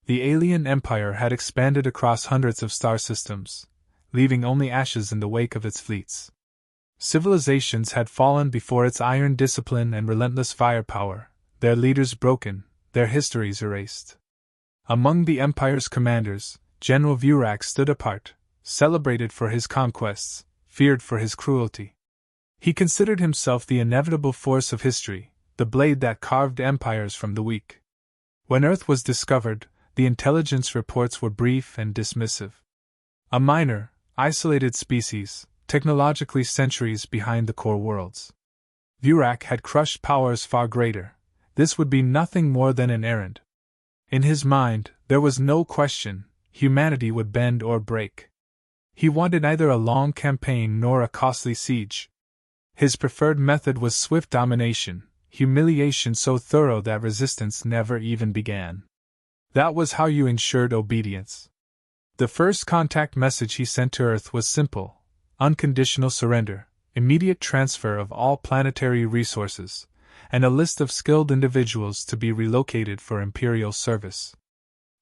The alien empire had expanded across hundreds of star systems, leaving only ashes in the wake of its fleets. Civilizations had fallen before its iron discipline and relentless firepower, their leaders broken, their histories erased. Among the empire's commanders, General Vurak stood apart, celebrated for his conquests, feared for his cruelty. He considered himself the inevitable force of history, the blade that carved empires from the weak. When Earth was discovered, the intelligence reports were brief and dismissive. A minor, isolated species, technologically centuries behind the core worlds. Vurak had crushed powers far greater. This would be nothing more than an errand. In his mind, there was no question, humanity would bend or break. He wanted neither a long campaign nor a costly siege. His preferred method was swift domination, humiliation so thorough that resistance never even began. That was how you ensured obedience. The first contact message he sent to Earth was simple: unconditional surrender, immediate transfer of all planetary resources, and a list of skilled individuals to be relocated for Imperial service.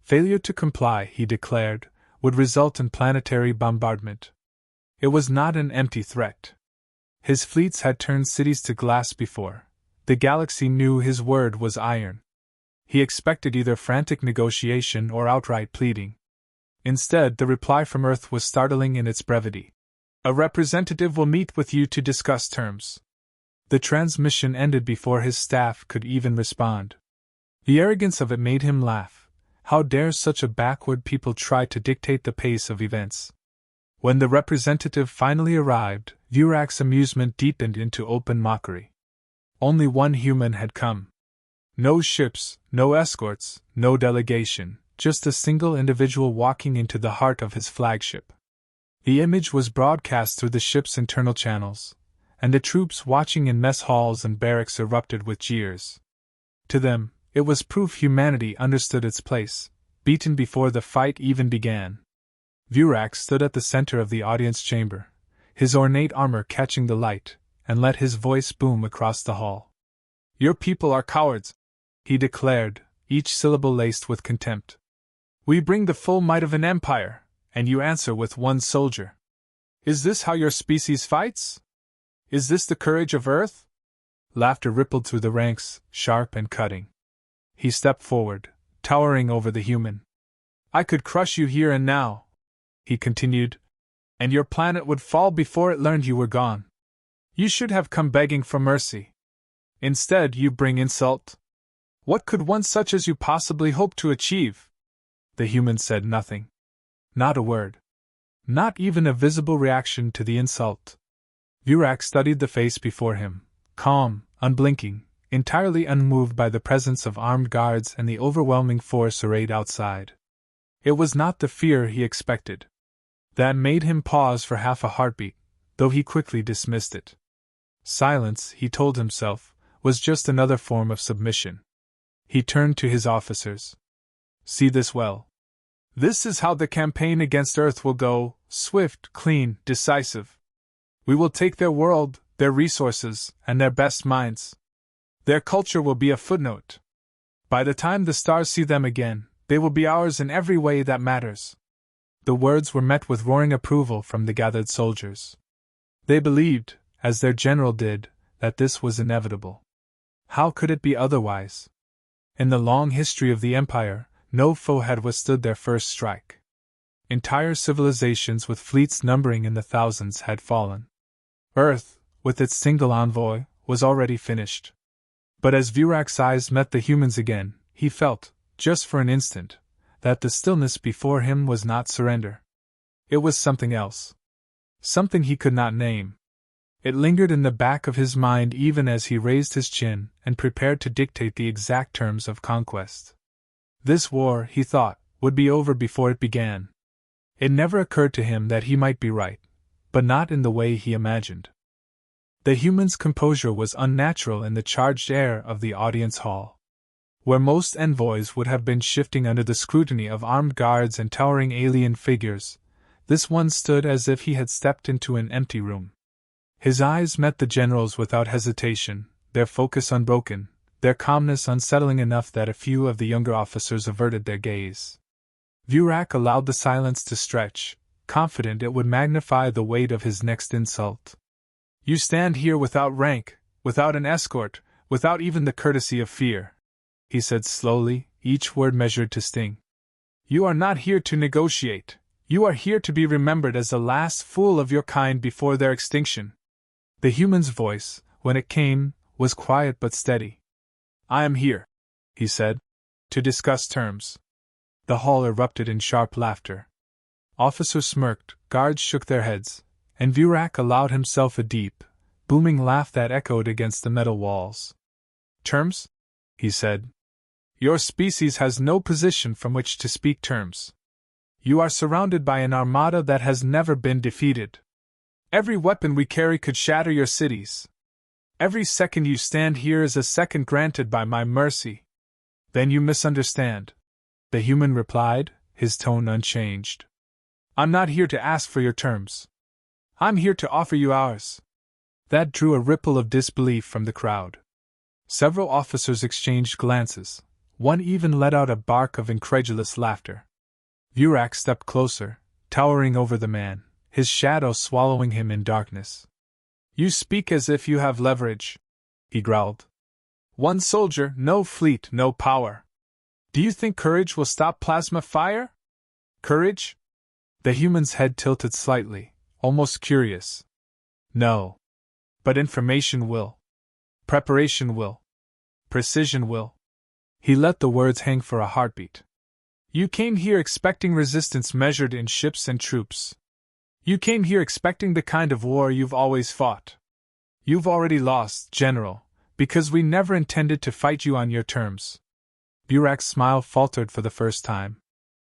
Failure to comply, he declared, would result in planetary bombardment. It was not an empty threat. His fleets had turned cities to glass before. The galaxy knew his word was iron. He expected either frantic negotiation or outright pleading. Instead, the reply from Earth was startling in its brevity. A representative will meet with you to discuss terms. The transmission ended before his staff could even respond. The arrogance of it made him laugh. How dare such a backward people try to dictate the pace of events? When the representative finally arrived, Vurak's amusement deepened into open mockery. Only one human had come. No ships, no escorts, no delegation, just a single individual walking into the heart of his flagship. The image was broadcast through the ship's internal channels, and the troops watching in mess halls and barracks erupted with jeers. To them, it was proof humanity understood its place, beaten before the fight even began. Vurak stood at the center of the audience chamber, his ornate armor catching the light, and let his voice boom across the hall. "Your people are cowards," he declared, each syllable laced with contempt. "We bring the full might of an empire, and you answer with one soldier. Is this how your species fights? Is this the courage of Earth?" Laughter rippled through the ranks, sharp and cutting. He stepped forward, towering over the human. "I could crush you here and now," he continued, "and your planet would fall before it learned you were gone. You should have come begging for mercy. Instead, you bring insult. What could one such as you possibly hope to achieve?" The human said nothing. Not a word. Not even a visible reaction to the insult. Vurak studied the face before him, calm, unblinking, entirely unmoved by the presence of armed guards and the overwhelming force arrayed outside. It was not the fear he expected. That made him pause for half a heartbeat, though he quickly dismissed it. Silence, he told himself, was just another form of submission. He turned to his officers. "See this well. This is how the campaign against Earth will go, swift, clean, decisive. We will take their world, their resources, and their best minds. Their culture will be a footnote. By the time the stars see them again, they will be ours in every way that matters." The words were met with roaring approval from the gathered soldiers. They believed, as their general did, that this was inevitable. How could it be otherwise? In the long history of the Empire, no foe had withstood their first strike. Entire civilizations with fleets numbering in the thousands had fallen. Earth, with its single envoy, was already finished. But as Vurak's eyes met the humans again, he felt, just for an instant, that the stillness before him was not surrender. It was something else. Something he could not name. It lingered in the back of his mind even as he raised his chin and prepared to dictate the exact terms of conquest. This war, he thought, would be over before it began. It never occurred to him that he might be right, but not in the way he imagined. The human's composure was unnatural in the charged air of the audience hall. Where most envoys would have been shifting under the scrutiny of armed guards and towering alien figures, this one stood as if he had stepped into an empty room. His eyes met the general's without hesitation, their focus unbroken, their calmness unsettling enough that a few of the younger officers averted their gaze. Vurak allowed the silence to stretch, confident it would magnify the weight of his next insult. You stand here without rank, without an escort, without even the courtesy of fear, he said slowly, each word measured to sting. You are not here to negotiate. You are here to be remembered as the last fool of your kind before their extinction. The human's voice, when it came, was quiet but steady. I am here, he said, to discuss terms. The hall erupted in sharp laughter. Officers smirked, guards shook their heads, and Vurak allowed himself a deep, booming laugh that echoed against the metal walls. Terms? He said. Your species has no position from which to speak terms. You are surrounded by an armada that has never been defeated. Every weapon we carry could shatter your cities. Every second you stand here is a second granted by my mercy. Then you misunderstand, the human replied, his tone unchanged. I'm not here to ask for your terms. I'm here to offer you ours. That drew a ripple of disbelief from the crowd. Several officers exchanged glances. One even let out a bark of incredulous laughter. Vurak stepped closer, towering over the man, his shadow swallowing him in darkness. You speak as if you have leverage, he growled. One soldier, no fleet, no power. Do you think courage will stop plasma fire? Courage? The human's head tilted slightly, almost curious. No. But information will. Preparation will. Precision will. He let the words hang for a heartbeat. You came here expecting resistance measured in ships and troops. You came here expecting the kind of war you've always fought. You've already lost, General, because we never intended to fight you on your terms. Vurak's smile faltered for the first time.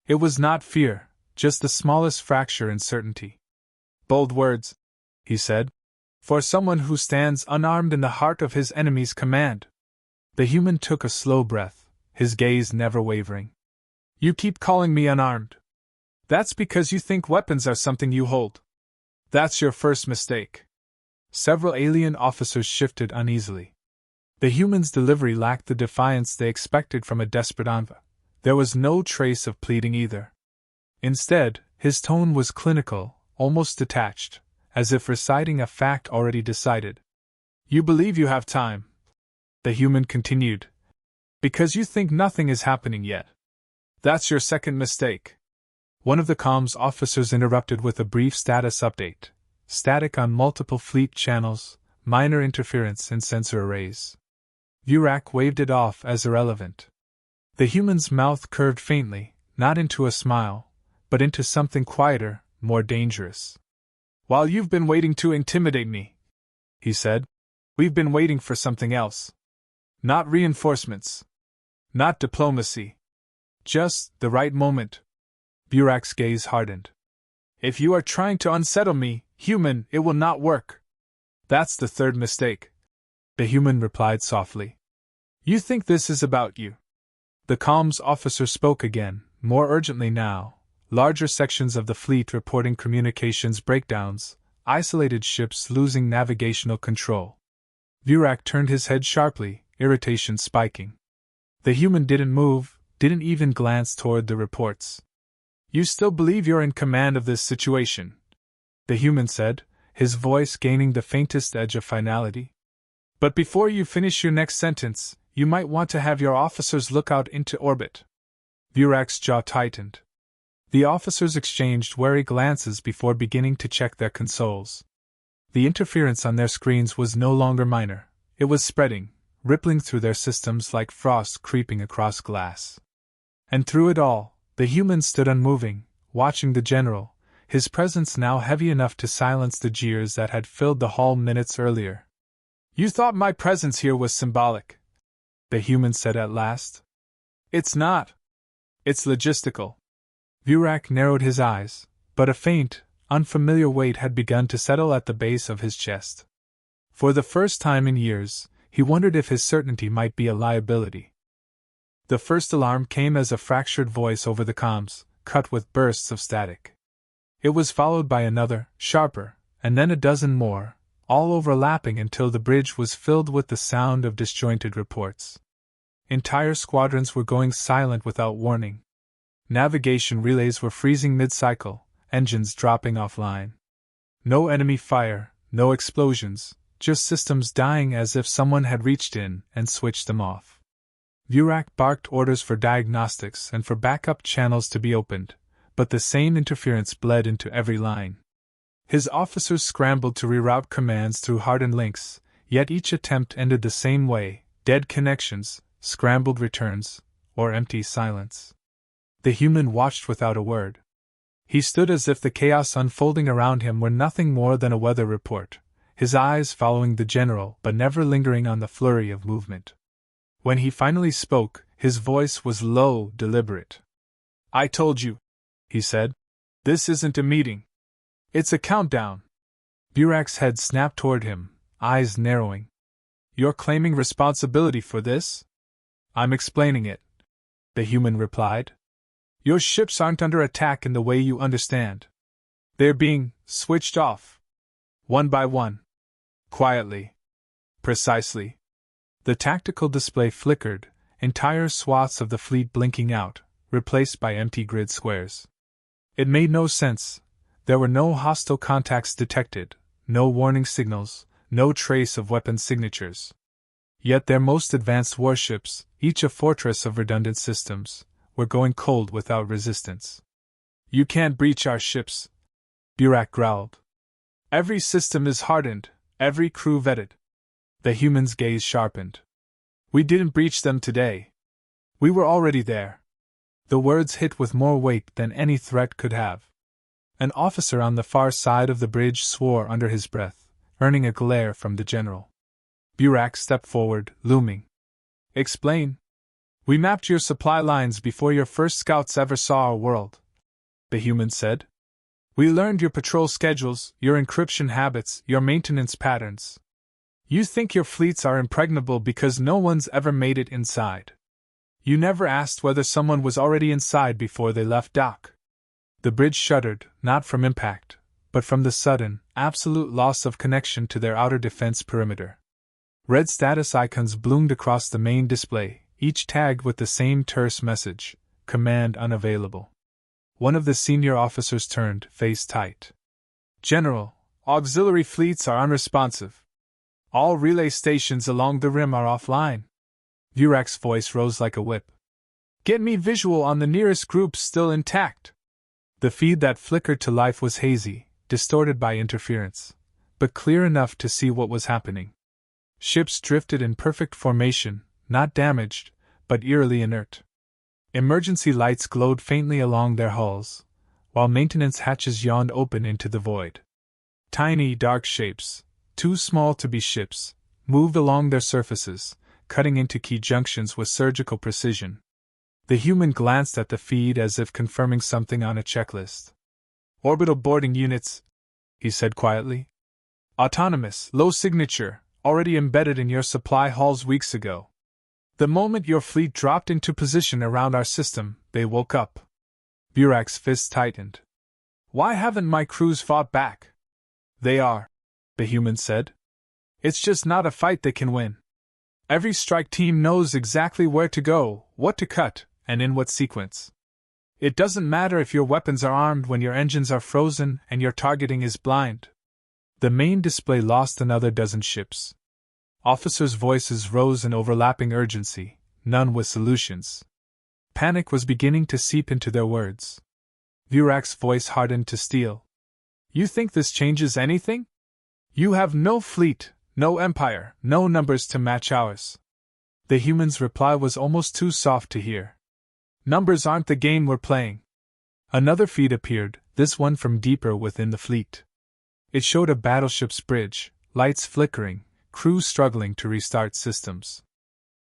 It was not fear, just the smallest fracture in certainty. Bold words, he said, for someone who stands unarmed in the heart of his enemy's command. The human took a slow breath, his gaze never wavering. You keep calling me unarmed. That's because you think weapons are something you hold. That's your first mistake. Several alien officers shifted uneasily. The human's delivery lacked the defiance they expected from a desperate envoy. There was no trace of pleading either. Instead, his tone was clinical, almost detached, as if reciting a fact already decided. You believe you have time, the human continued, because you think nothing is happening yet. That's your second mistake. One of the comms officers interrupted with a brief status update. Static on multiple fleet channels, minor interference in sensor arrays. Vurak waved it off as irrelevant. The human's mouth curved faintly, not into a smile, but into something quieter, more dangerous. While you've been waiting to intimidate me, he said, we've been waiting for something else. Not reinforcements. Not diplomacy. Just the right moment. Vurak's gaze hardened. If you are trying to unsettle me, human, it will not work. That's the third mistake. The human replied softly. You think this is about you. The comms officer spoke again, more urgently now. Larger sections of the fleet reporting communications breakdowns, isolated ships losing navigational control. Vurak turned his head sharply, irritation spiking. The human didn't move, didn't even glance toward the reports. You still believe you're in command of this situation, the human said, his voice gaining the faintest edge of finality. But before you finish your next sentence, you might want to have your officers look out into orbit. Vurak's jaw tightened. The officers exchanged wary glances before beginning to check their consoles. The interference on their screens was no longer minor, it was spreading, rippling through their systems like frost creeping across glass. And through it all, the human stood unmoving, watching the general, his presence now heavy enough to silence the jeers that had filled the hall minutes earlier. You thought my presence here was symbolic, the human said at last. It's not. It's logistical. Vurak narrowed his eyes, but a faint, unfamiliar weight had begun to settle at the base of his chest. For the first time in years, he wondered if his certainty might be a liability. The first alarm came as a fractured voice over the comms, cut with bursts of static. It was followed by another, sharper, and then a dozen more, all overlapping until the bridge was filled with the sound of disjointed reports. Entire squadrons were going silent without warning. Navigation relays were freezing mid-cycle, engines dropping offline. No enemy fire, no explosions, just systems dying as if someone had reached in and switched them off. Burak barked orders for diagnostics and for backup channels to be opened, but the same interference bled into every line. His officers scrambled to reroute commands through hardened links, yet each attempt ended the same way: dead connections, scrambled returns, or empty silence. The human watched without a word. He stood as if the chaos unfolding around him were nothing more than a weather report, his eyes following the general but never lingering on the flurry of movement. When he finally spoke, his voice was low, deliberate. "I told you," he said. "This isn't a meeting. It's a countdown." Burak's head snapped toward him, eyes narrowing. "You're claiming responsibility for this?" "I'm explaining it," the human replied. "Your ships aren't under attack in the way you understand. They're being switched off. One by one. Quietly. Precisely." The tactical display flickered, entire swaths of the fleet blinking out, replaced by empty grid squares. It made no sense. There were no hostile contacts detected, no warning signals, no trace of weapon signatures. Yet their most advanced warships, each a fortress of redundant systems, were going cold without resistance. "You can't breach our ships," Burak growled. "Every system is hardened, every crew vetted." The human's gaze sharpened. "We didn't breach them today. We were already there." The words hit with more weight than any threat could have. An officer on the far side of the bridge swore under his breath, earning a glare from the general. Burak stepped forward, looming. "Explain." "We mapped your supply lines before your first scouts ever saw our world," the human said. "We learned your patrol schedules, your encryption habits, your maintenance patterns. You think your fleets are impregnable because no one's ever made it inside. You never asked whether someone was already inside before they left dock." The bridge shuddered, not from impact, but from the sudden, absolute loss of connection to their outer defense perimeter. Red status icons bloomed across the main display, each tagged with the same terse message: "Command unavailable." One of the senior officers turned, face tight. "General, auxiliary fleets are unresponsive. All relay stations along the rim are offline." Burak's voice rose like a whip. "Get me visual on the nearest groups still intact." The feed that flickered to life was hazy, distorted by interference, but clear enough to see what was happening. Ships drifted in perfect formation, not damaged, but eerily inert. Emergency lights glowed faintly along their hulls, while maintenance hatches yawned open into the void. Tiny, dark shapes, too small to be ships, moved along their surfaces, cutting into key junctions with surgical precision. The human glanced at the feed as if confirming something on a checklist. "Orbital boarding units," he said quietly. "Autonomous, low signature, already embedded in your supply halls weeks ago. The moment your fleet dropped into position around our system, they woke up." Burak's fist tightened. "Why haven't my crews fought back?" "They are," the human said. "It's just not a fight they can win. Every strike team knows exactly where to go, what to cut, and in what sequence. It doesn't matter if your weapons are armed when your engines are frozen and your targeting is blind." The main display lost another dozen ships. Officers' voices rose in overlapping urgency, none with solutions. Panic was beginning to seep into their words. Burak's voice hardened to steel. "You think this changes anything? You have no fleet, no empire, no numbers to match ours." The human's reply was almost too soft to hear. "Numbers aren't the game we're playing." Another feed appeared, this one from deeper within the fleet. It showed a battleship's bridge, lights flickering, crew struggling to restart systems.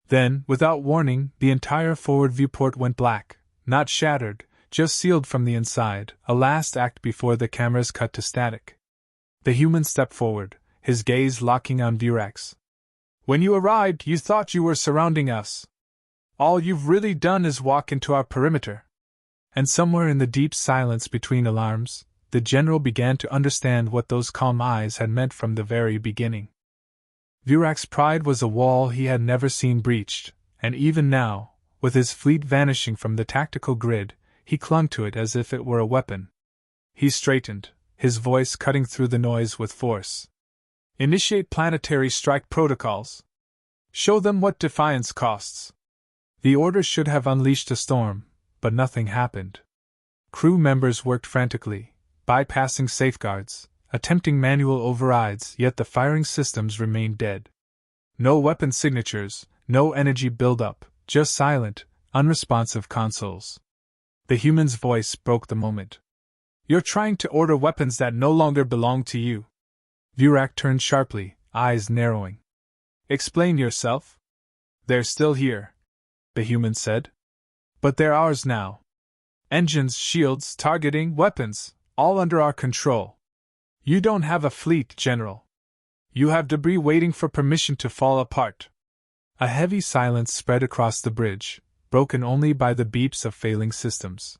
Then, without warning, the entire forward viewport went black, not shattered, just sealed from the inside, a last act before the cameras cut to static. The human stepped forward, his gaze locking on Burak's. "When you arrived, you thought you were surrounding us. All you've really done is walk into our perimeter." And somewhere in the deep silence between alarms, the general began to understand what those calm eyes had meant from the very beginning. Vurak's pride was a wall he had never seen breached, and even now, with his fleet vanishing from the tactical grid, he clung to it as if it were a weapon. He straightened, his voice cutting through the noise with force. Initiate planetary strike protocols. Show them what defiance costs. The order should have unleashed a storm, but nothing happened. Crew members worked frantically, bypassing safeguards, attempting manual overrides, yet the firing systems remained dead. No weapon signatures, no energy buildup, just silent, unresponsive consoles. The human's voice broke the moment. You're trying to order weapons that no longer belong to you. Vurak turned sharply, eyes narrowing. Explain yourself. They're still here, the human said. But they're ours now. Engines, shields, targeting, weapons, all under our control. You don't have a fleet, General. You have debris waiting for permission to fall apart. A heavy silence spread across the bridge, broken only by the beeps of failing systems.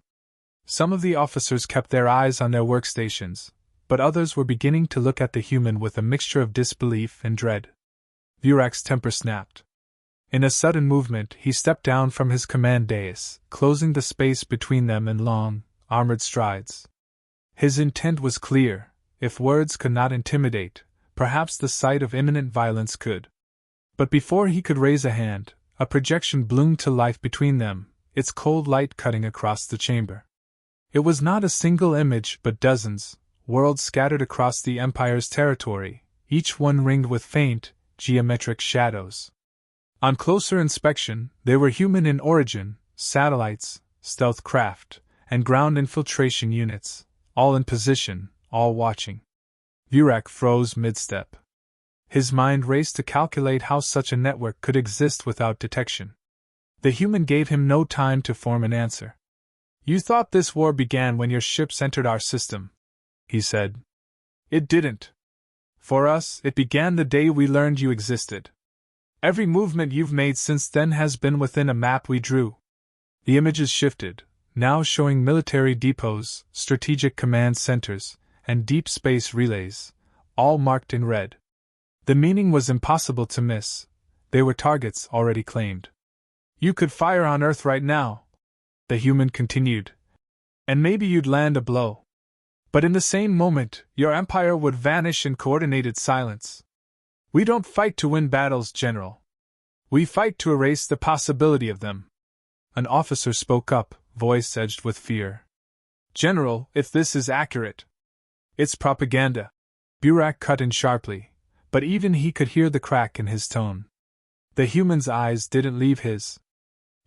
Some of the officers kept their eyes on their workstations, but others were beginning to look at the human with a mixture of disbelief and dread. Vurak's temper snapped. In a sudden movement, he stepped down from his command dais, closing the space between them in long, armored strides. His intent was clear. If words could not intimidate, perhaps the sight of imminent violence could. But before he could raise a hand, a projection bloomed to life between them, its cold light cutting across the chamber. It was not a single image, but dozens, worlds scattered across the Empire's territory, each one ringed with faint, geometric shadows. On closer inspection, they were human in origin, satellites, stealth craft, and ground infiltration units, all in position, all watching. Vurak froze mid-step. His mind raced to calculate how such a network could exist without detection. The human gave him no time to form an answer. You thought this war began when your ships entered our system, he said. It didn't. For us, it began the day we learned you existed. Every movement you've made since then has been within a map we drew. The images shifted, now showing military depots, strategic command centers, and deep space relays, all marked in red. The meaning was impossible to miss. They were targets already claimed. You could fire on Earth right now, the human continued, and maybe you'd land a blow. But in the same moment, your empire would vanish in coordinated silence. We don't fight to win battles, General. We fight to erase the possibility of them. An officer spoke up, voice edged with fear. General, if this is accurate, it's propaganda. Vurak cut in sharply, but even he could hear the crack in his tone. The human's eyes didn't leave his.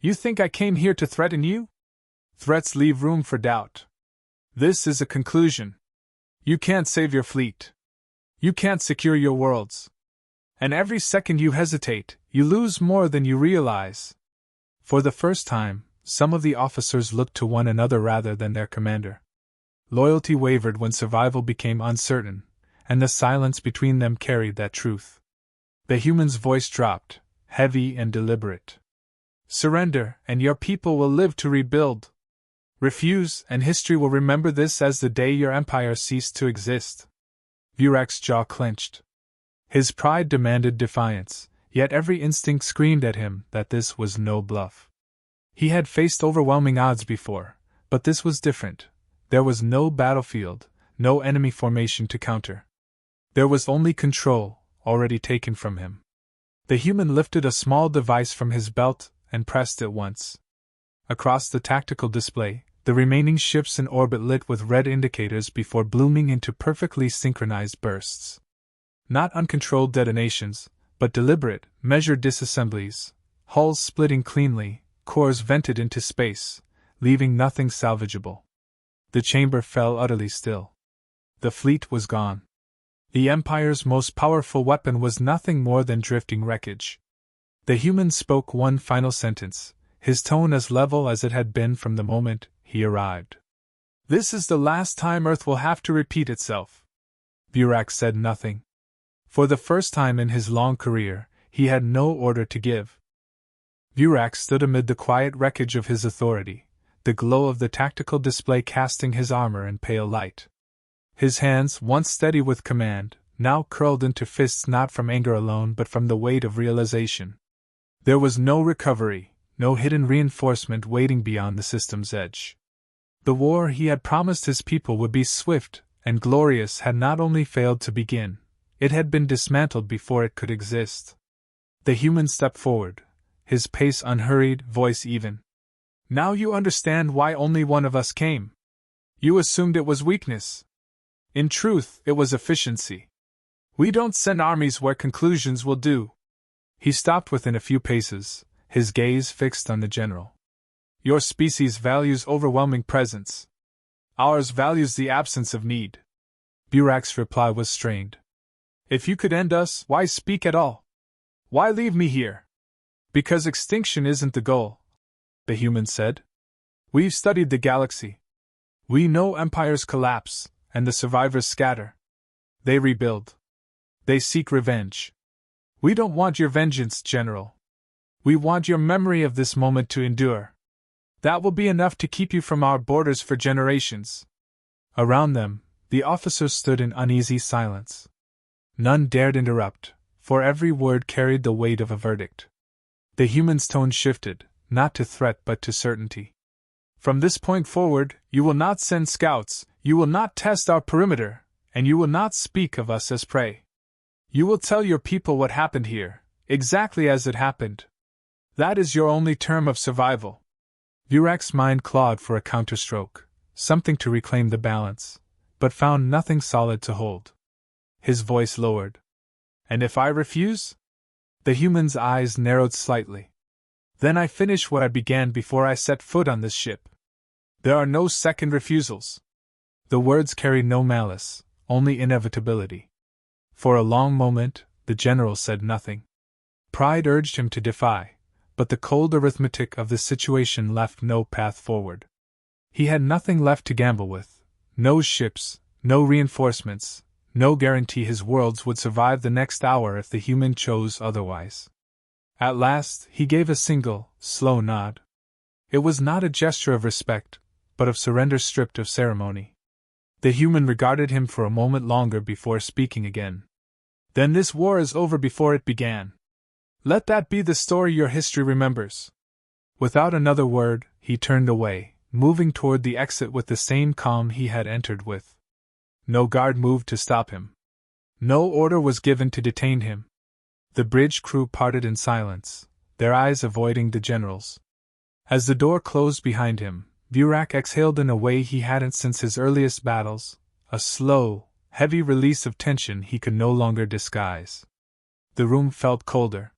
You think I came here to threaten you? Threats leave room for doubt. This is a conclusion. You can't save your fleet. You can't secure your worlds. And every second you hesitate, you lose more than you realize. For the first time, some of the officers looked to one another rather than their commander. Loyalty wavered when survival became uncertain, and the silence between them carried that truth. The human's voice dropped, heavy and deliberate. Surrender, and your people will live to rebuild. Refuse, and history will remember this as the day your empire ceased to exist. Vurak's jaw clenched. His pride demanded defiance, yet every instinct screamed at him that this was no bluff. He had faced overwhelming odds before, but this was different. There was no battlefield, no enemy formation to counter. There was only control, already taken from him. The human lifted a small device from his belt and pressed it once. Across the tactical display, the remaining ships in orbit lit with red indicators before blooming into perfectly synchronized bursts. Not uncontrolled detonations, but deliberate, measured disassemblies, hulls splitting cleanly, cores vented into space, leaving nothing salvageable. The chamber fell utterly still. The fleet was gone. The Empire's most powerful weapon was nothing more than drifting wreckage. The human spoke one final sentence, his tone as level as it had been from the moment he arrived. This is the last time Earth will have to repeat itself. Vurak said nothing. For the first time in his long career, he had no order to give. Vurak stood amid the quiet wreckage of his authority, the glow of the tactical display casting his armor in pale light. His hands, once steady with command, now curled into fists not from anger alone but from the weight of realization. There was no recovery, no hidden reinforcement waiting beyond the system's edge. The war he had promised his people would be swift and glorious had not only failed to begin, it had been dismantled before it could exist. The human stepped forward, his pace unhurried, voice even. Now you understand why only one of us came. You assumed it was weakness. In truth, it was efficiency. We don't send armies where conclusions will do. He stopped within a few paces, his gaze fixed on the general. Your species values overwhelming presence. Ours values the absence of need. Burak's reply was strained. If you could end us, why speak at all? Why leave me here? Because extinction isn't the goal, the human said. We've studied the galaxy. We know empires collapse, and the survivors scatter. They rebuild. They seek revenge. We don't want your vengeance, General. We want your memory of this moment to endure. That will be enough to keep you from our borders for generations. Around them, the officers stood in uneasy silence. None dared interrupt, for every word carried the weight of a verdict. The human's tone shifted, not to threat but to certainty. From this point forward, you will not send scouts, you will not test our perimeter, and you will not speak of us as prey. You will tell your people what happened here, exactly as it happened. That is your only term of survival. Burak's mind clawed for a counterstroke, something to reclaim the balance, but found nothing solid to hold. His voice lowered. And if I refuse? The human's eyes narrowed slightly. Then I finish what I began before I set foot on this ship. There are no second refusals. The words carried no malice, only inevitability. For a long moment, the general said nothing. Pride urged him to defy, but the cold arithmetic of the situation left no path forward. He had nothing left to gamble with, no ships, no reinforcements, no guarantee his worlds would survive the next hour if the human chose otherwise. At last, he gave a single, slow nod. It was not a gesture of respect, but of surrender stripped of ceremony. The human regarded him for a moment longer before speaking again. Then this war is over before it began. Let that be the story your history remembers. Without another word, he turned away, moving toward the exit with the same calm he had entered with. No guard moved to stop him. No order was given to detain him. The bridge crew parted in silence, their eyes avoiding the general's. As the door closed behind him, Burak exhaled in a way he hadn't since his earliest battles, a slow, heavy release of tension he could no longer disguise. The room felt colder.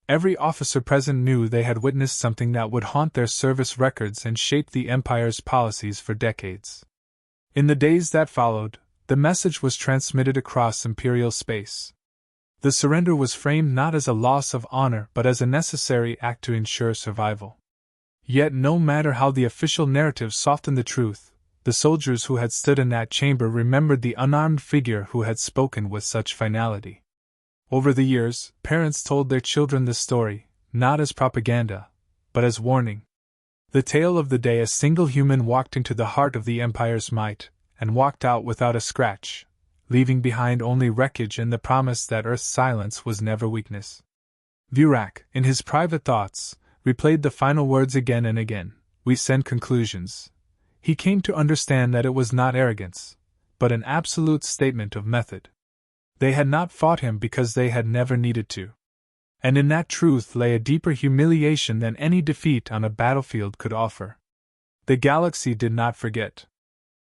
Every officer present knew they had witnessed something that would haunt their service records and shape the Empire's policies for decades. In the days that followed, the message was transmitted across Imperial space. The surrender was framed not as a loss of honor but as a necessary act to ensure survival. Yet no matter how the official narrative softened the truth, the soldiers who had stood in that chamber remembered the unarmed figure who had spoken with such finality. Over the years, parents told their children this story, not as propaganda, but as warning. The tale of the day a single human walked into the heart of the Empire's might, and walked out without a scratch, leaving behind only wreckage and the promise that Earth's silence was never weakness. Burak, in his private thoughts, replayed the final words again and again. We send conclusions. He came to understand that it was not arrogance, but an absolute statement of method. They had not fought him because they had never needed to. And in that truth lay a deeper humiliation than any defeat on a battlefield could offer. The galaxy did not forget.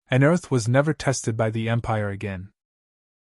And Earth was never tested by the Empire again.